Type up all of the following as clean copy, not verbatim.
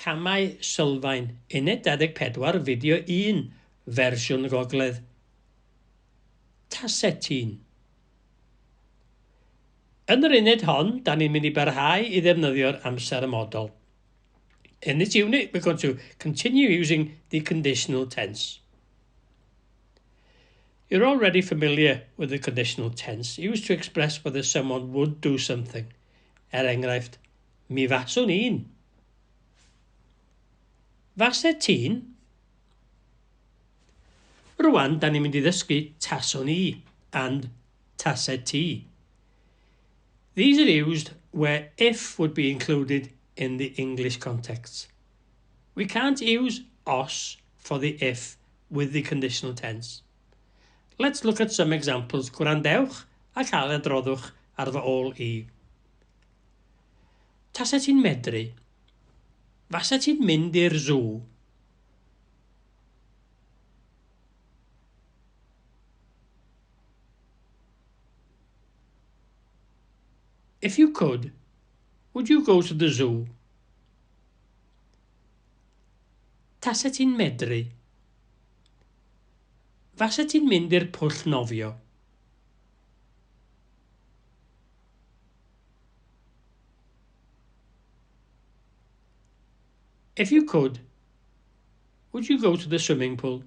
Camau Sylfaen, Uned 24, fideo 1, fersiwn gogledd. Taset 1. Yn yr uned hon, da ni'n mynd i barhau i ddefnyddio'r amser ymodol. In this unit, we're going to continue using the conditional tense. You're already familiar with the conditional tense, used to express whether someone would do something. Enghraifft, mi faswn i'n. Faset ti'n? Rwan, da ni'n mynd i ddysgu taswn i and taset ti. These are used where if would be included in the English context. We can't use os for the if with the conditional tense. Let's look at some examples. Gwrandewch a cael adroddwch ar fy ôl i. Taset ti'n medru? Faset ti'n mynd i'r zoo? If you could, would you go to the zoo? Taset ti'n medru? Faset ti'n mynd i'r pwll nofio? If you could, would you go to the swimming pool?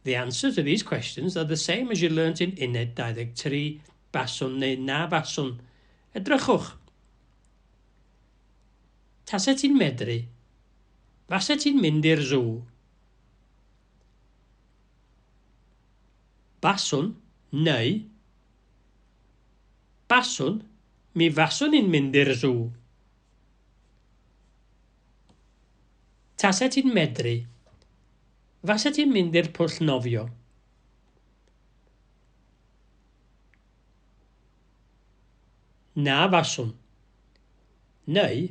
The answers to these questions are the same as you learnt in Uned 23, baswn neu na baswn. Edrychwch. Taset ti'n medru? Faset ti'n mynd i'r zoo? Baswn, neu. Baswn, mi faswn i'n mynd i'r zoo. Taset ti'n medru? Faset ti'n mynd i'r pwll nofio? Na faswn. Neu,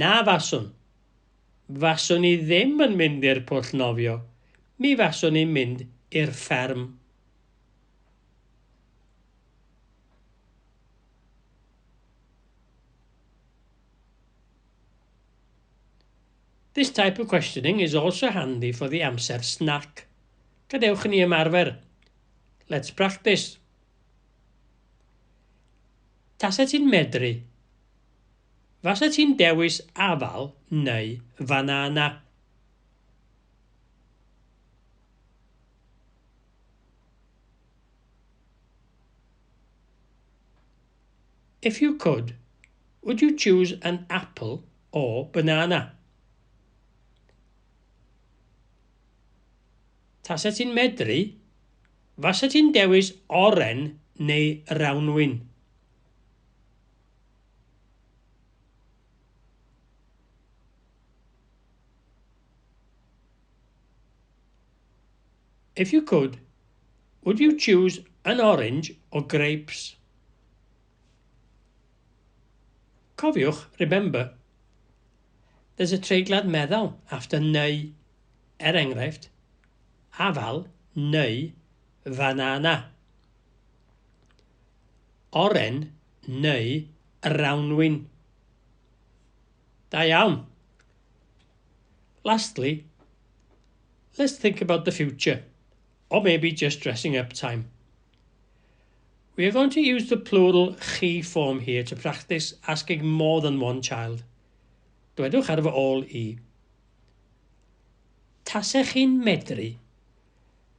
na faswn. Faswn i ddim yn mynd i'r pwll nofio. Mi faswn i'n mynd i'r fferm. This type of questioning is also handy for the amser snack. Gadewch ni ymarfer. Let's practice. Taset ti'n medru? Faset ti'n dewis afal neu banana? If you could, would you choose an apple or banana? Taset ti'n medru? Faset ti'n dewis oren neu rawnwyn? If you could, would you choose an orange or grapes? Cofiwch, remember, there's a treiglad meddal after neu. Enghraifft, afal neu banana. Oren neu rawnwyn. Da iawn. Lastly, let's think about the future, or maybe just dressing up time. We are going to use the plural chi form here to practice asking more than one child. Dwedwch ar fy ôl i. Tasech chi'n medru?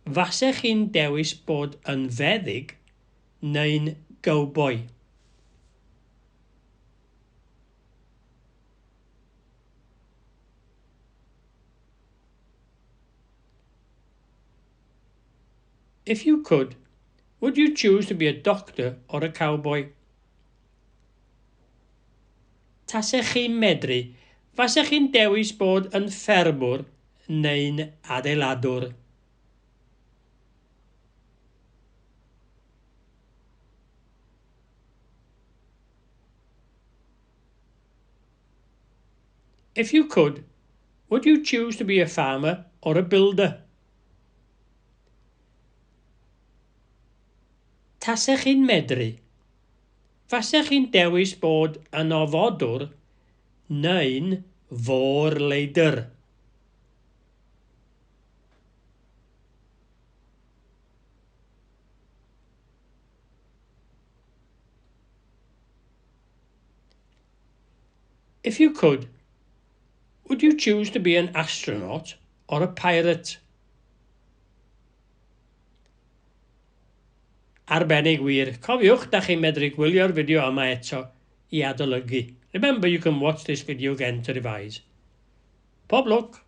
Fasech chi'n dewis bod yn feddyg neu'n gowboi? If you could, would you choose to be a doctor or a cowboy? Tasech chi'n medru? Fasech chi'n dewis bod yn ffermwr neu'n adeiladwr? If you could, would you choose to be a farmer or a builder? Tasech chi'n medru? Fasech chi'n dewis bod yn ofodwr neu'n fôr-leidr. If you could, would you choose to be an astronaut or a pirate? Arbennig wir. Cofiwch, da chi'n medru gwylio'r fideo yma eto I adolygu. Remember, you can watch this video again to revise. Pob lwc!